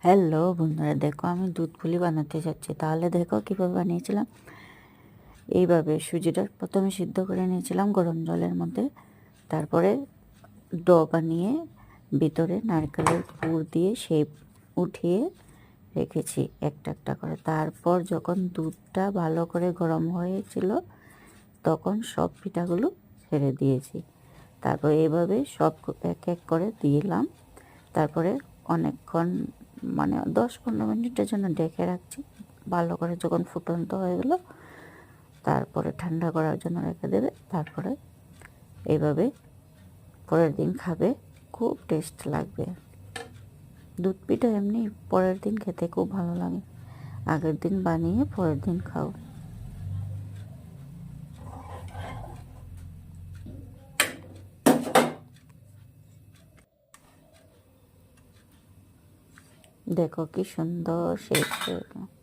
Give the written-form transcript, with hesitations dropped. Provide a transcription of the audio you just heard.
Hello বন্ধুরা, দেখো আমি দুধ পুলি বানাতে যাচ্ছি। তাহলে দেখো কীভাবে বানিয়েছিলাম। এইভাবে সুজিটা প্রথমে সিদ্ধ করে নিয়েছিলাম গরম জলের মধ্যে। তারপরে ডো বানিয়ে ভিতরে নারকেলের পুর দিয়ে শেপ উঠিয়ে রেখেছি একটা একটা করে। তারপর যখন দুধটা ভালো করে গরম হয়েছিল তখন সব পিঠাগুলো ছেড়ে দিয়েছি। তারপর এইভাবে সব এক এক করে দিলাম। তারপরে অনেকক্ষণ 10-15 মিনিটের জন্য ঢেকে রাখছি। ভালো করে যখন ফুটন্ত হয়ে গেল তারপরে ঠান্ডা করার জন্য রেখে দেবে। তারপরে এইভাবে পরের দিন খাবে, খুব টেস্ট লাগবে। দুধ পিঠা এমনি পরের দিন খেতে খুব ভালো লাগে। আগের দিন বানিয়ে পরের দিন খাও। দেখো কি সুন্দর শেপ হয়ে গেল।